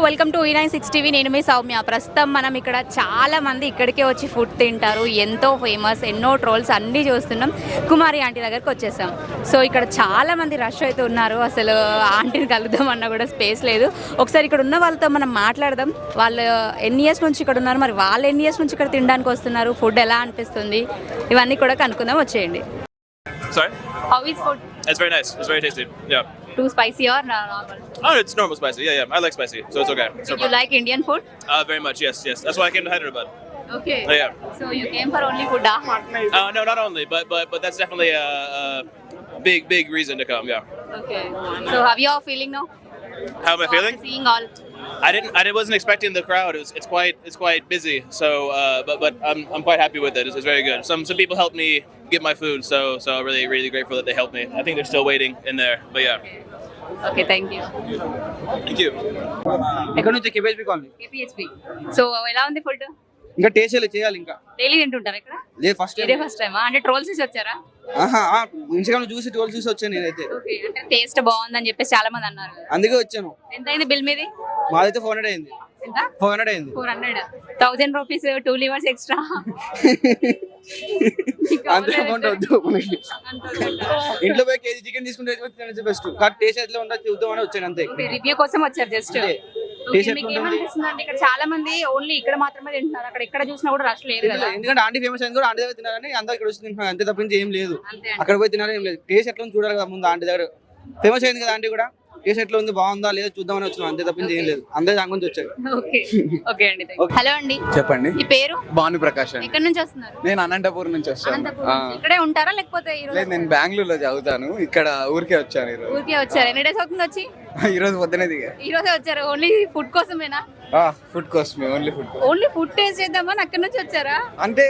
Welcome to E96 TV. నేను మీ సౌమ్య. ప్రస్తుతం మనం ఇక్కడ చాలా మంది ఇక్కడికే వచ్చి ఫుడ్ తింటారు. ఎంతో ఫేమస్, ఎన్నో ట్రోల్స్ అన్నీ చూస్తున్నాం. కుమారి ఆంటీ దగ్గరకు వచ్చేసాం. సో ఇక్కడ చాలా మంది రష్ అయితే ఉన్నారు. అసలు ఆంటీని కలుద్దాం అన్న కూడా స్పేస్ లేదు. ఒకసారి ఇక్కడ ఉన్న వాళ్ళతో మనం మాట్లాడదాం. వాళ్ళు ఎన్ని ఇయర్స్ నుంచి ఇక్కడ ఉన్నారు, మరి వాళ్ళు ఎన్ని ఇయర్స్ నుంచి ఇక్కడ తినడానికి వస్తున్నారు, ఫుడ్ ఎలా అనిపిస్తుంది, ఇవన్నీ కూడా కనుక్కుందాం. వచ్చేయండి. Sorry? How is food? It's very nice. It's very tasty. Yeah. Too spicy or normal? Oh, it's normal spicy. Yeah. I like spicy, so it's okay. Do you like Indian food? Very much. Yes. That's why I came to Hyderabad. Okay. Yeah. So you came for only food, No, not only, but that's definitely a big reason to come. Yeah. Okay. So how you are feeling now? How am I feeling? After seeing all. I wasn't expecting the crowd. It's quite busy. So, but I'm quite happy with it. It's very good. Some people helped me get my food, so really grateful that they helped me. I think they're still waiting in there, but yeah. Okay, thank you. Thank you. ఎక్కడ నుంచి KPHP colony. KPHP. So ఎలా ఉంది food? ఇంకా taste చేయాలి ఇంకా. Daily తింటుంటారా ఇక్కడ? లేదు first ఇదే ఫస్ట్ టైం. అంటే ట్రోల్స్ చూసి వచ్చారా? ఇన్స్టాగ్రామ్ చూసి ట్రోల్ చూసి వచ్చాను నేనైతే. ఓకే. అంటే టేస్ట్ బాగుందని చెప్పేసి చాలా మంది అన్నారు. అందుకే వచ్చాను. ఎంత అయింది బిల్ మీది? మాదైతే 400 అయింది. ఎంత? 400 అయింది. 400. 1000 రూపీస్ 2 లివర్స్ ఎక్స్ట్రా. అంత అమౌంట్ వద్దు మనకి. ఇంట్లో పోయి కేజీ చికెన్ తీసుకుంటే బెస్ట్. కానీ టేస్ట్ ఎట్లా ఉందో చూద్దామని వచ్చాను అంతే. రివ్యూ కోసం వచ్చారు జస్ట్. మీకు ఏమనిపిస్తుందంటే ఇక్కడ చాలా మంది ఓన్లీ ఇక్కడ మాత్రమే తింటున్నారు, అక్కడ ఎక్కడ చూసినా కూడా రష్ లేదు కదా? ఎందుకంటే ఆంటీ ఫేమస్ అయింది కూడా ఆంటీ దగ్గర తినాలని అందరూ ఇక్కడ వచ్చి తింటున్నారు అంతే తప్పించి ఏం లేదు. అంతే. అక్కడ పోయి తినాలని ఏం లేదు. టేస్ట్ ఎట్లా చూడాలి కదా ముందు. ఆంటీ దగ్గర ఫేమస్ అయింది కదా ఆంటీ కూడా. టేస్ట్ ఎట్లా ఉంది, బాగుందా లేదా చూద్దామని వచ్చినాం అంతే తప్పించి ఏం లేదు. అందరూ దాని గురించి వచ్చారు. ఓకే అండి. హలో అండి, చెప్పండి. ఈ పేరు? భాను ప్రకాష్ అండి. ఎక్కడ నుంచి వస్తున్నారు? నేను అనంతపూర్ నుంచి వస్తాను. అనంతపూర్ నుంచి. ఇక్కడే ఉంటారా లేకపోతే లేదు, నేను బెంగళూరులో చదువుతాను. ఇక్కడ ఊరికే వచ్చాను ఈరోజు. ఊరికే వచ్చారు. ఎన్ని డేస్ అవుతుంది వచ్చి? ఈ రోజు పొద్దునే దిగా. ఈ రోజే వచ్చారు. ఓన్లీ ఫుడ్ కోసమేనా? ఫుడ్ కోసమే, ఓన్లీ ఫుడ్ టేస్ట్ చేద్దామని అక్కడ నుంచి వచ్చారా? అంటే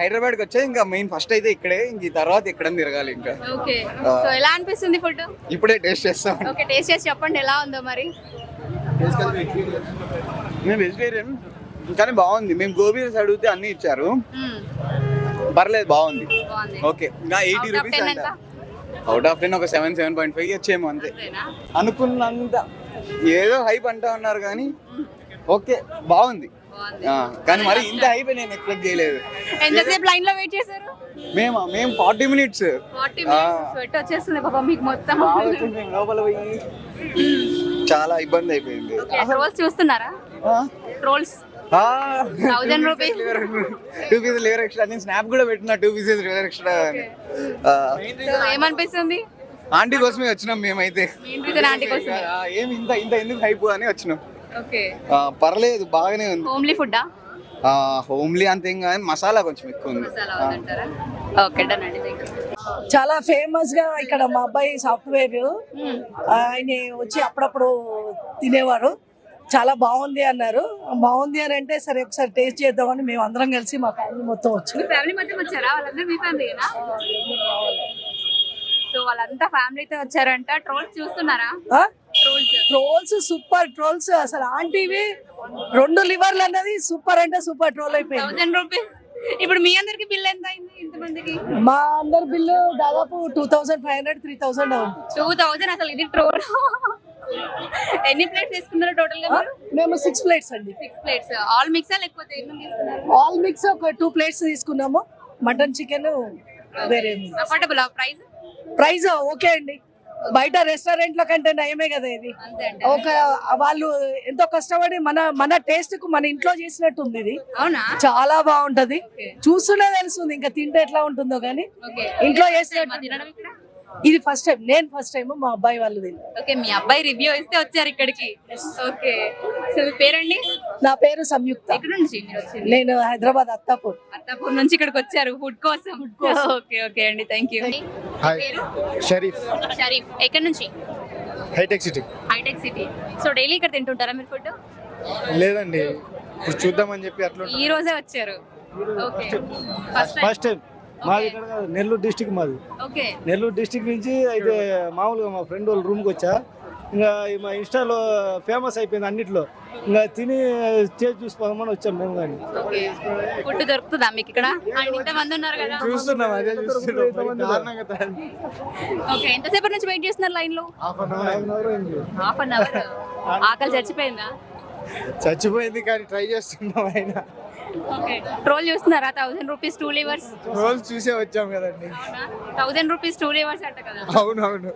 హైదరాబాద్ కి వచ్చా. ఇంకా మెయిన్ ఫస్ట్ అయితే ఇక్కడే, ఇంక ఈ తర్వాత ఇక్కడ తిరగాలి ఇంకా. ఓకే. సో ఎలా అనిపిస్తుంది ఫుడ్? ఇప్పుడే టేస్ట్ చేస్తాం. ఓకే, టేస్ట్ చేసి చెప్పండి ఎలా ఉందో మరి. మేము వెజిటేరియన్ కానీ బాగుంది. మేము గోబీ రైస్ అడిగితే అన్ని ఇచ్చారు, పర్లేదు బాగుంది. ఓకే. ఇంకా 80 రూపీస్ అంట. అవుట్ ఆఫ్ 10 ఒక 7.5 ఇచ్చేమో అంతే. అనుకున్నంత ఏదో హైప్ అంటా ఉన్నారు కానీ ఓకే బాగుంది. కానీ మరి ఇంత హైప్ నేను ఎక్స్పెక్ట్ చేయలేదు. ఎంతసేపు లైన్ లో వెయిట్ చేశారు? మేము 40 మినిట్స్. 40 మినిట్స్ స్వెట్ వచ్చేస్తుంది పాపం మీకు మొత్తం. లోపల పోయి చాలా ఇబ్బంది అయిపోయింది. ట్రోల్స్ చూస్తున్నారా? Trolls 1000 rupees 2 pieces liver extra. నేను స్నాప్ కూడా పెట్టిన 2 పీసెస్ లివర్ ఎక్స్ట్రా. ఏమనిపిస్తుంది? ఆంటీ కోసమే వచ్చినాం మేమైతే. ఆంటీ కోసం ఏమి ఇంత ఎందుకు హైప్ అని వచ్చినాం. ఓకే. పర్లేదు బాగానే ఉంది. హోమ్లీ ఫుడ్డా? హోమ్లీ అంతేం కానీ మసాలా కొంచెం ఎక్కువ ఉంది. ఓకే డన్ అండి. చాలా ఫేమస్ గా ఇక్కడ మా అబ్బాయి సాఫ్ట్వేర్ ఆయన వచ్చి అప్పుడప్పుడు తినేవారు. చాలా బాగుంది అన్నారు. బాగుంది అని అంటే సరే ఒకసారి టేస్ట్ చేద్దామని మేము అందరం కలిసి మా ఫ్యామిలీ మొత్తం వచ్చి. ఫ్యామిలీ మొత్తం వచ్చారా? వాళ్ళందరూ మీ ఫ్యామిలీనా? సో వాళ్ళంతా ఫ్యామిలీతో వచ్చారంట. ట్రోల్స్ చూస్తున్నారా? ట్రోల్స్ సూపర్ ట్రోల్స్ అసలు. ఆంటీవి 2 లివర్లు అన్నది సూపర్ అంటే సూపర్ ట్రోల్ అయిపోయింది. 1000 రూపీస్. ఇప్పుడు మీ అందరికి బిల్ ఎంత అయింది? ఇంతమందికి మా అందరి బిల్లు దాదాపు 2500 3000 అవుతుంది. 2000. అసలు ఇది ట్రోల్. ఎన్ని ప్లేట్స్ తీసుకున్నారు టోటల్ గా? మేము 6 ప్లేట్స్ అండి. 6 ప్లేట్స్. ఆల్ మిక్సా లేకపోతే ఏమేమి తీసుకున్నారు? ఆల్ మిక్స్ ఒక 2 ప్లేట్స్ తీసుకున్నాము. మటన్ చికెన్ వేరే. అఫోర్డబుల్ ప్రైస్ ఓకే అండి. బయట రెస్టారెంట్ లో కంటే నయమే కదా ఇది. ఒక వాళ్ళు ఎంతో కష్టపడి మన టేస్ట్ కు మన ఇంట్లో చేసినట్టు ఉంది ఇది. అవునా? చాలా బాగుంటది. చూస్తూనే తెలుస్తుంది ఇంకా తింటే ఎట్లా ఉంటుందో కానీ. ఇంట్లో చేసినట్టు ఇది ఫస్ట్ టైం. నేను ఫస్ట్ టైం, మా అబ్బాయి వాళ్ళు తిన్నారు. ఓకే. మీ అబ్బాయి రివ్యూ ఇస్తే వచ్చారు ఇక్కడికి. ఓకే. సో మీ పేరండి? నా పేరు సంయుక్త. ఎక్కడ నుంచి మీరు వచ్చారు? నేను హైదరాబాద్ అత్తాపూర్ నుంచి ఇక్కడికి వచ్చారు ఫుడ్ కోసం. ఓకే అండి, థ్యాంక్ యూ. షరీఫ్. ఎక్కడ నుంచి? Hitech city. సో డైలీ ఇక్కడ తింటుంటారా మీరు ఫుడ్? లేదండి, ఇప్పుడు చూద్దామని చెప్పి అట్లా ఈ రోజే వచ్చారు. ఓకే. First time. మాది ఇక్కడ నెల్లూరు డిస్టిక్. మాది నెల్లూరు డిస్టిక్ నుంచి అయితే మామూలుగా మా ఫ్రెండ్ వాళ్ళ రూమ్కి వచ్చా. ఇంకా మా ఇన్స్టాలో ఫేమస్ అయిపోయింది అన్నిట్లో. ఇంకా తిని చేసి చూసుకోమని వచ్చాం మేము. కానీ ఫుడ్ దొరుకుతుందా మీకు ఇక్కడ? ఇంతమంది ఉన్నారు కదా, చూస్తున్నాం. అదే చూస్తున్నాం. ఎంతసేపటి నుంచి వెయిట్ చేస్తున్నారు లైన్ లో? Half an hour. ఆకలి చచ్చిపోయిందా? చచ్చిపోయింది కానీ ట్రై చేస్తున్నాం అయినా. ఓకే ట్రోల్ చూస్తున్నారా 1000 రూపీస్ 2 లివర్స్ రోజు చూసే వచ్చాం కదండి. 1000 రూపీస్ 2 లివర్స్ అంట కదా. అవునవును.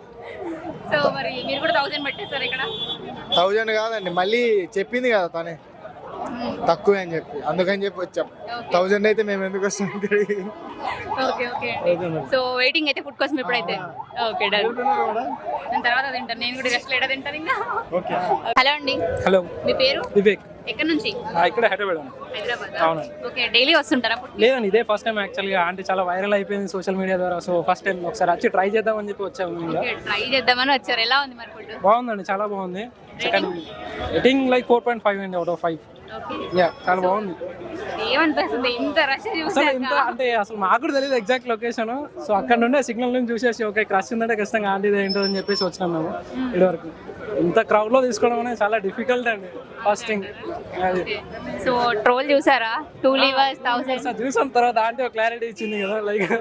సో మరి మీరు కూడా 1000 పెట్టేస్తారు ఇక్కడ. 1000 కాదండి, మళ్ళీ చెప్పింది కదా తనే తక్కువే అని చెప్పి, అందుకని చెప్పి వచ్చాం. 1000 అయితే మేము ఎందుకు వస్తాం ఇక్కడికి? ఓకే ఓకే సో వెయిటింగ్ అయితే ఫుడ్ కోసం ఇప్పుడైతే. Okay done. నేను తర్వాత తింటాను, నేను కూడా రెస్ట్ లేడా తింటాను ఇంకా. ఓకే. హలో అండి. హలో, మీ పేరు? వివేక్. ఎక్కడ నుంచి? ఇక్కడ హైదరాబాద్ అండి. హైదరాబాద్. అవునండి. ఓకే డైలీ వస్తుంటారా ఫుడ్? లేదండి, ఇదే ఫస్ట్ టైం యాక్చువల్గా. అంటే చాలా వైరల్ అయిపోయింది సోషల్ మీడియా ద్వారా. సో ఫస్ట్ టైం ఒకసారి వచ్చి ట్రై చేద్దామని చెప్పి వచ్చాము. ఇంకా ట్రై చేద్దామని వచ్చారు. ఎలా ఉంది మరి ఫుడ్? బాగుందండి, చాలా బాగుంది. సెకండ్ రేటింగ్ లైక్ 4.5 అండి అవుట్ ఆఫ్ 5. యా, చాలా బాగుంది. ఏమనిపిస్తుంది ఇంత రష్ అసలు చూసాక? ఇంత అంటే అసలు మాకు కూడా తెలియదు ఎగ్జాక్ట్ లొకేషన్. సో అక్కడ నుండే సిగ్నల్ నుంచి చూసేసి ఓకే క్రష్ ఉందంటే ఖచ్చితంగా ఆంటీది ఏంటో అని చెప్పేసి వచ్చినాం మేము ఇటు వరకు. ఇంత క్రౌడ్ లో తీసుకోవడం అనేది చాలా డిఫికల్ట్ అండి ఫస్ట్ థింగ్. సో ట్రోల్ చూసారా 2 లివర్స్ 1000? చూసిన తర్వాత ఆంటీ ఒక క్లారిటీ ఇచ్చింది కదా లైక్.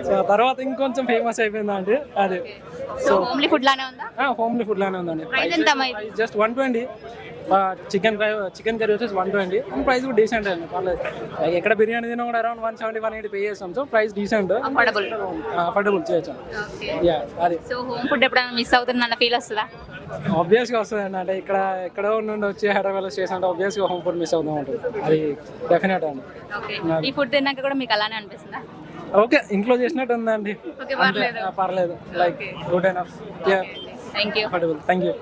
సో తర్వాత ఇంకొంచెం ఫేమస్ అయిపోయింది ఆంటీ. అదే సో హోమ్లీ ఫుడ్ లానే ఉందా? హోమ్లీ ఫుడ్ లానే ఉందండి. ప్రైస్ ఎంత మరి? జస్ట్ 120. చికెన్ కర్రీ వచ్చేసి 120. ప్రైస్ కూడా డీసెంట్ అండి, పర్లేదు. ఎక్కడ బిర్యానీ తినా కూడా అరౌండ్ 170-180 పే చేస్తాం. సో ప్రైస్ డీసెంట్, అఫోర్డబుల్ చేయొచ్చు. యా అది. సో హోమ్ ఫుడ్ ఎప్పుడైనా మిస్ అవుతుందన్న ఫీల్ వస్తుందా? ఆబ్వియస్గా వస్తుందండి. అంటే ఎక్కడో నుండి వచ్చి హైదరాబాద్లో స్టేషన్ అంటే ఆబ్వియస్గా హోమ్ ఫుడ్ మిస్ అవుతూ ఉంటుంది. అది డెఫినెట్ అండి. ఈ ఫుడ్ తిన్నాక కూడా మీకు అలానే అనిపిస్తుందా? ఓకే, ఇంట్లో చేసినట్టు ఉందండి. పర్లేదు, like good enough. Thank you. Affordable. Thank you.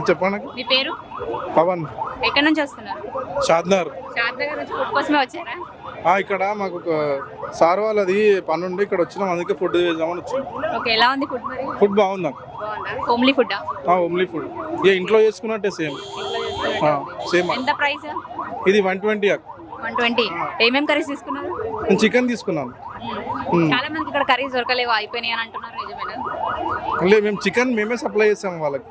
చెప్పండి. మీ పేరు? పవన్. ఎక్కడి నుంచి వస్తున్నారు? షాద్నగర్. షాద్నగర్ నుంచి ఫుడ్ కోసమే వచ్చారా? ఇక్కడ మాకు ఒక సార్ వాళ్ళది పని ఉండి ఇక్కడ వచ్చినాం, అందుకే ఫుడ్ చేద్దామని వచ్చాం. ఓకే ఎలా ఉంది ఫుడ్ మరి? ఫుడ్ బాగుంది నాకు. Homely food? Homely food. ఇంట్లో చేసుకున్నట్టే సేమ్. ఎంత ప్రైస్? ఇది 120. 120. ఏమేం కర్రీస్ తీసుకున్నారు? నేను చికెన్ తీసుకున్నాను. చాలా మందికి ఇక్కడ కర్రీస్ దొరకలేవు, అయిపోయినాయి అని అంటున్నారు, నిజమేనా? లేదు, మేము చికెన్ మేమే సప్లై చేస్తాం వాళ్ళకి.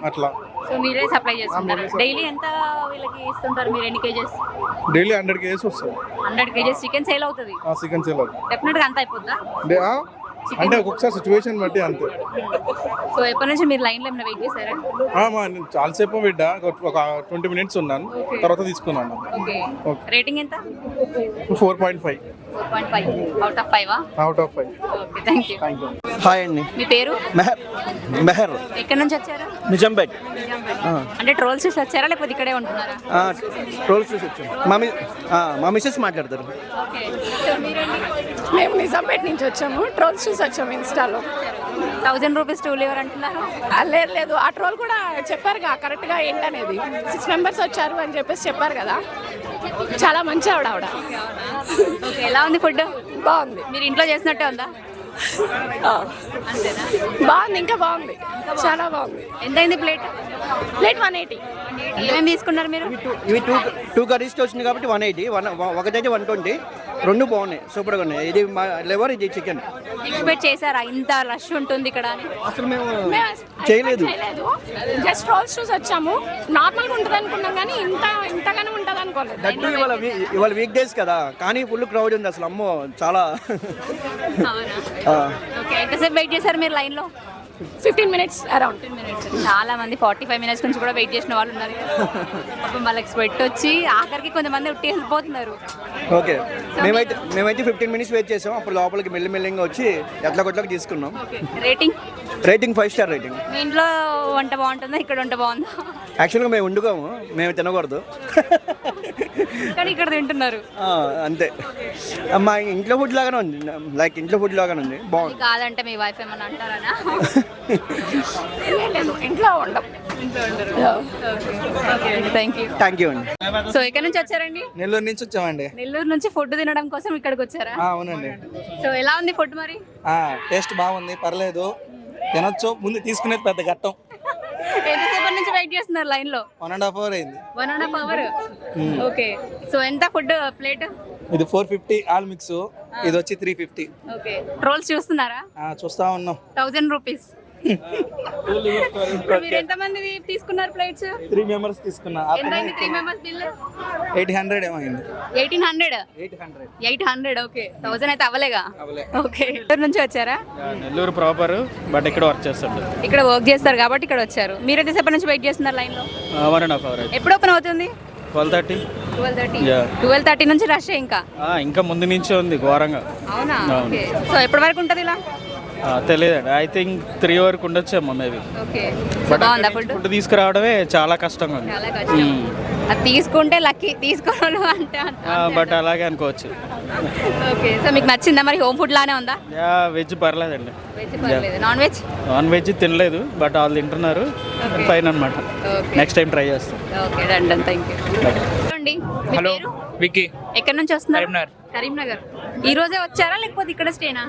అట్లా. సో మీరే సప్లై చేస్తుంటారు. డైలీ ఎంత వీళ్ళకి ఇస్తుంటారు మీరు? ఎన్ని కేజెస్? డైలీ 100 కేజెస్ వస్తుంది. 100 కేజెస్ చికెన్ సేల్ అవుతుంది? చికెన్ సేల్ అవుతుంది డెఫినెట్ గా అంత అయిపోద్దా? అంటే ఒక్కొక్కసారి సిచ్యువేషన్ బట్టి అంతే. సో ఎప్పటి నుంచి మీరు లైన్ లో ఏమైనా వెయిట్ చేశారా? నేను చాలాసేపు పెట్టా, ఒక 20 మినిట్స్ ఉన్నాను, తర్వాత తీసుకున్నాను. రేటింగ్ ఎంత? 4.5. 4.5 out of 5. Out of 5. Okay thank you. Hi అండి. మీ పేరు? మెహర్. ఎక్కడి నుంచి వచ్చారు? నిజాంపేట్. అంటే ట్రోల్స్ చూసి వచ్చారా లేకపోతే ఇక్కడే ఉంటున్నారా? ట్రోల్స్ చూసి వచ్చాం. మా మిస్సెస్ మాట్లాడతారు. ఓకే సో మీరండి? మేము నిజాంపేట నుంచి వచ్చాము, ట్రోల్స్ చూసి వచ్చాము ఇన్స్టాలో. 1000 రూపీస్ 2 లివర్ అంటున్నారు. లేదు లేదు, ఆ ట్రోల్ కూడా చెప్పారుగా కరెక్ట్గా ఏంటనేది. 6 మెంబర్స్ వచ్చారు అని చెప్పేసి చెప్పారు కదా, చాలా మంచి ఆవిడ. ఓకే ఎలా ఉంది ఫుడ్? బాగుంది. మీరు ఇంట్లో చేసినట్టే ఉందా? అంతేనా? బాగుంది, ఇంకా బాగుంది, చాలా బాగుంది. ఎంత అయింది ప్లేట్? ప్లేట్ 180. ఏమేమి తీసుకున్నారు మీరు? ఇవి టూ కర్రీస్ వచ్చింది కాబట్టి 180. ఒకటైతే 120. రెండు బాగున్నాయి, సూపర్గా ఉన్నాయి. ఇది లివర్, ఇది చికెన్. ఎక్స్పెక్ట్ చేశారా ఇంత రష్ ఉంటుంది ఇక్కడ అని? అసలు మేము చేయలేదు. జస్ట్ ట్రోల్స్ చూసి వచ్చాము. నార్మల్గా ఉంటుంది అనుకున్నాం కానీ ఇంతగానే ఉంటుంది అనుకోలేదు. దట్టు ఇవాళ వీక్ డేస్ కదా, కానీ ఫుల్ క్రౌడ్ ఉంది అసలు. అమ్మో చాలా. ఓకే ఎంతసేపు వెయిట్ చేశారు మీరు లైన్లో? 15 మినిట్స్ అరౌండ్. చాలా మంది 45 మినిట్స్ నుంచి కూడా వెయిట్ చేసిన వాళ్ళు ఉన్నారు. అప్పుడు వాళ్ళకి స్వెట్ వచ్చి ఆఖరికి కొంతమంది ఉట్టి వెళ్ళిపోతున్నారు. ఓకే మేమైతే 15 మినిట్స్ వెయిట్ చేసాం. అప్పుడు లోపలికి మెల్లిమెల్లిగా వచ్చి ఎట్లా కొట్లకి తీసుకున్నాం. Rating 5 star rating. మీ ఇంట్లో వంట బాగుంటుందా, ఇక్కడ వంట బాగుందా? యాక్చువల్గా మేము వండుకోము, మేము తినకూడదు, కానీ ఇక్కడ తింటున్నారు. అంతే. మా ఇంట్లో ఫుడ్ లాగానే ఉంది, లైక్ ఇంట్లో ఫుడ్ లాగానే ఉంది, బాగుంది. కాదంటే మీ వైఫ్ ఏమన్నా అంటారా? లేదు, ఇంట్లో ఉండం. థ్యాంక్ యూ అండి. సో ఎక్కడి నుంచి వచ్చారండి? నెల్లూరు నుంచి వచ్చామండి. నెల్లూరు నుంచి ఫుడ్ తినడం కోసం ఇక్కడికి వచ్చారా? అవునండి. సో ఎలా ఉంది ఫుడ్ మరి? టేస్ట్ బాగుంది, పర్లేదు, తినొచ్చు. ముందు తీసుకునేది పెద్ద ఘట్టం. ఎంతసేపటి నుంచి వెయిట్ చేస్తున్నారు లైన్ లో? 1.5 hour అయింది. 1.5 hour. ఓకే సో ఎంత ఫుడ్ ప్లేట్? ఇది 450 ఆల్ మిక్స్, ఇది వచ్చి 350. ఓకే ట్రోల్స్ చూస్తున్నారా? చూస్తా ఉన్నాం. 1000 రూపీస్ ఇప్పుడు మీరు ఎంతమంది తీసుకున్నారు ప్లేట్స్? 3 మెంబర్స్ తీసుకున్నా. ఎంత అయింది 3 మెంబర్స్ బిల్? 800 ఏమైంది. 1800. 800 ఓకే. 1000 అయితే అవ్వలేగా? ఓకే. ఎక్కడి నుంచి వచ్చారా? నెల్లూరు ప్రాపర్, బట్ ఇక్కడ వర్క్ చేస్తాడు. ఇక్కడ వర్క్ చేస్తారు కాబట్టి ఇక్కడ వచ్చారు. మీరు ఎంతసేపటి నుంచి వెయిట్ చేస్తున్నారు లైన్ లో? 1.5 hours. ఎప్పుడు ఓపెన్ అవుతుంది? 12:30. 12:30 నుంచి రష్ ఇంకా? ఇంకా ముందు నుంచే ఉంది ఘోరంగా. అవునా? ఓకే. సో ఎప్పటి వరకు ఉంటుంది ఇలా? తెలియదండి. ఐ థింక్ 3 వరకు ఉండొచ్చేమో మేబీ. ఓకే. సో బాగుందా ఫుడ్? ఫుడ్ తీసుకురావడమే చాలా కష్టంగా ఉంది. చాలా కష్టం. అది తీసుకుంటే లక్కీ, తీసుకోవాలి అంటే బట్ అలాగే అనుకోవచ్చు. ఓకే. సో మీకు నచ్చిందా మరి? హోమ్ ఫుడ్ లానే ఉందా? వెజ్ పర్లేదండి. వెజ్ పర్లేదు. Non veg? నాన్ వెజ్ తినలేదు, బట్ వాళ్ళు తింటున్నారు. ఫైన్ అనమాట. నెక్స్ట్ టైం ట్రై చేస్తాం. Okay done. Thank you. అండి హలో విక్కీ, ఎక్కడి నుంచి వస్తున్నారు? కరీంనగర్. కరీంనగర్. ఈ రోజే వచ్చారా లేకపోతే ఇక్కడ స్టేనా?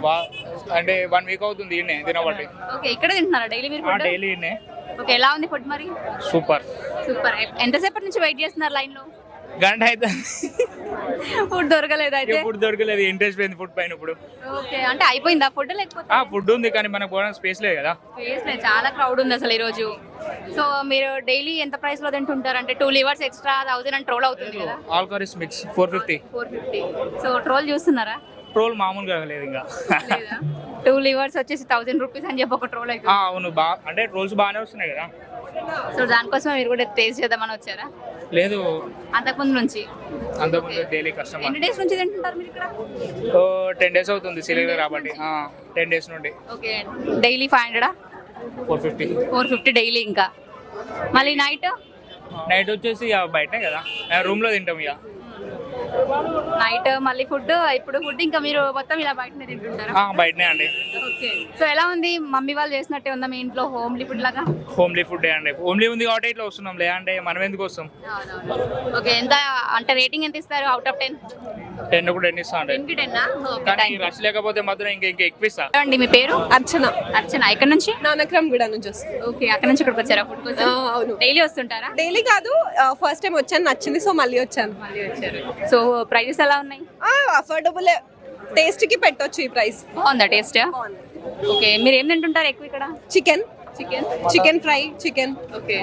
అంటే 1 week అవుతుంది ఈయనే తినబట్టి. ఓకే. ఇక్కడ తింటున్నారా డైలీ మీరు ఫుడ్? డైలీ ఈయనే. ఓకే. ఎలా ఉంది ఫుడ్ మరి? సూపర్. ఎంతసేపటి నుంచి వెయిట్ చేస్తున్నారు లైన్ లో? గంట అయితే ఫుడ్ దొరకలేదు అయితే? ఫుడ్ దొరకలేదు, ఇంట్రెస్ట్ పోయింది ఫుడ్ పైన ఇప్పుడు. ఓకే. అంటే అయిపోయిందా ఫుడ్ లేకపోతే? ఫుడ్ ఉంది కానీ మనకు పోవడానికి స్పేస్ లేదు కదా. స్పేస్ లేదు, చాలా క్రౌడ్ ఉంది అసలు ఈ రోజు. సో మీరు డైలీ ఎంత ప్రైస్ లో తింటుంటారు? అంటే 2 livers ఎక్స్ట్రా 1000 అని ట్రోల్ అవుతుంది కదా? All curries mix 450. So troll చూస్తున్నారా? ట్రోల్ మామూలుగా లేదు ఇంకా. 2 livers వచ్చేసి 1000 rupees అని చెప్పి ఒక ట్రోల్ అయితే. అవును, అంటే ట్రోల్స్ బాగానే వస్తున్నాయి కదా. సో దానికోసం మీరు కూడా టేస్ట్ చేద్దామని వచ్చారా? లేదు, అంతకుముందు నుంచి. అంతకుముందు డైలీ కస్టమర్. ఎన్ని డేస్ నుంచి తింటుంటారు మీరు ఇక్కడ? 10 days అవుతుంది సిలిండర్ కాబట్టి. 10 days నుండి. ఓకే. డైలీ 500? 450 డైలీ. ఇంకా మళ్ళీ నైట్ వచ్చేసి బయటనే కదా, రూమ్ లో తింటాం ఇక. నైట్ మళ్ళీ ఫుడ్, ఇప్పుడు ఫుడ్ ఇంకా మీరు మొత్తం ఇలా బయటనే తింటుంటారా? బయటనే అండి. ఓకే. సో ఎలా ఉంది? మమ్మీ వాళ్ళు చేసినట్టే ఉందా మీ ఇంట్లో హోమ్లీ ఫుడ్ లాగా? హోమ్లీ ఫుడ్ అండి. హోమ్లీ ఉంది కాబట్టి ఇట్లా వస్తున్నాం, లేదంటే మనం ఎందుకు వస్తాం. ఓకే. ఎంత అంటే రేటింగ్ ఎంత ఇస్తారు అవుట్ ఆఫ్ 10? 10 కూడా 10 ఇస్తా. 10కి 10 కానీ రష్ లేకపోతే మాత్రం ఇంకా ఎక్కువ ఇస్తా. అండి మీ పేరు? అర్చన. అర్చన. ఎక్కడి నుంచి? నానక్రమ్ గూడ నుంచి వస్తుంది. ఓకే. అక్కడ నుంచి ఇక్కడికి వచ్చారా ఫుడ్ కోసం? అవును. డైలీ వస్తుంటారా? డైలీ కాదు, ఫస్ట్ టైం వచ్చాను, నచ్చింది, సో మళ్ళీ వచ్చాను. సో ప్రైజెస్ ఎలా ఉన్నాయి? అఫోర్డబుల్, టేస్ట్ కి పెట్టొచ్చు ఈ ప్రైస్. బాగుందా టేస్ట్? ఓకే. మీరు ఏం తింటుంటారు ఎక్కువ ఇక్కడ? Chicken fry. Okay.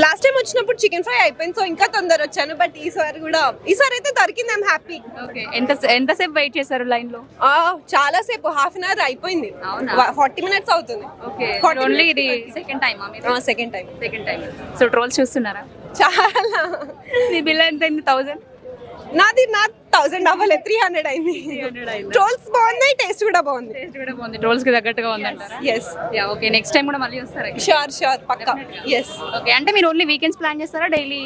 Last time వచ్చినప్పుడు చికెన్ ఫ్రై అయిపోయింది, సో ఇంకా తొందర వచ్చాను, బట్ ఈసారి అయితే దొరికింది. I'm happy. ఓకే. ఎంతసేపు వెయిట్ చేశారు లైన్ లో? చాలా సేపు, హాఫ్ అన్ అవర్ అయిపోయింది. 40 minutes అవుతుంది. ఓకే. ఓన్లీ ఇది సెకండ్ టైమా మీరు? Second time. సో ట్రోల్స్ చూస్తున్నారా? చాలా. మీ బిల్ ఎంత అయింది? 1000? నాది 1000 అవ్వలేదు, 300 అయింది. ట్రోల్స్ బాగున్నాయి, టేస్ట్ కూడా బాగుంది. ట్రోల్స్ కి తగ్గట్టుగా ఉందంటారా? Yes. Yeah. Okay. Next time కూడా మళ్ళీ వస్తారా? షూర్ పక్కా. ఎస్. ఓకే. అంటే మీరు ఓన్లీ వీకెండ్స్ ప్లాన్ చేస్తారా డైలీ?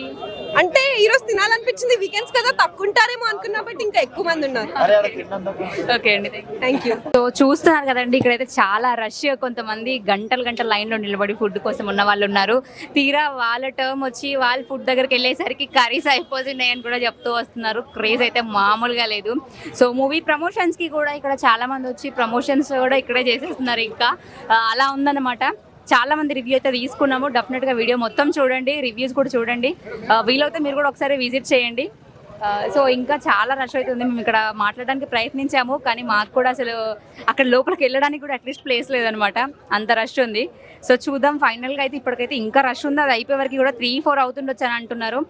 అంటే ఈ రోజు తినాలనిపించింది, వీకెండ్స్ కదా తక్కువ ఉంటారేమో అనుకున్నా, బట్ ఇంకా ఎక్కువ మంది ఉన్నారు. ఓకే అండి. Thank you. సో చూస్తున్నారు కదండి, ఇక్కడైతే చాలా రష్. కొంతమంది గంటల లైన్ లో నిలబడి ఫుడ్ కోసం ఉన్న వాళ్ళు ఉన్నారు. తీరా వాళ్ళ టర్మ్ వచ్చి వాళ్ళ ఫుడ్ దగ్గరికి వెళ్ళేసరికి కర్రీస్ అయిపోతున్నాయి అని కూడా చెప్తూ వస్తున్నారు. క్రేజ్ అయితే మామూలుగా లేదు. సో మూవీ ప్రమోషన్స్ కి కూడా ఇక్కడ చాలా మంది వచ్చి ప్రమోషన్స్ కూడా ఇక్కడే చేసేస్తున్నారు. ఇంకా అలా ఉందన్నమాట. చాలా మంది రివ్యూ అయితే తీసుకున్నాము. డెఫినెట్గా వీడియో మొత్తం చూడండి, రివ్యూస్ కూడా చూడండి. వీలైతే మీరు కూడా ఒకసారి విజిట్ చేయండి. సో ఇంకా చాలా రష్ అవుతుంది. మేము ఇక్కడ మాట్లాడడానికి ప్రయత్నించాము, కానీ మాకు కూడా అసలు అక్కడ లోపలికి వెళ్ళడానికి కూడా అట్లీస్ట్ ప్లేస్ లేదనమాట, అంత రష్ ఉంది. సో చూద్దాం. ఫైనల్గా అయితే ఇప్పటికైతే ఇంకా రష్ ఉంది. అది అయిపోయే వరకు కూడా 3-4 అవుతుండొచ్చు అని అంటున్నారు.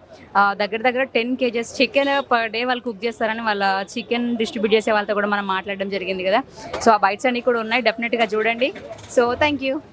దగ్గర 10 kgs చికెన్ పర్ డే వాళ్ళు కుక్ చేస్తారని వాళ్ళ చికెన్ డిస్ట్రిబ్యూట్ చేసే వాళ్ళతో కూడా మనం మాట్లాడడం జరిగింది కదా. సో ఆ బైట్స్ అన్నీ కూడా ఉన్నాయి, డెఫినెట్గా చూడండి. So thank you.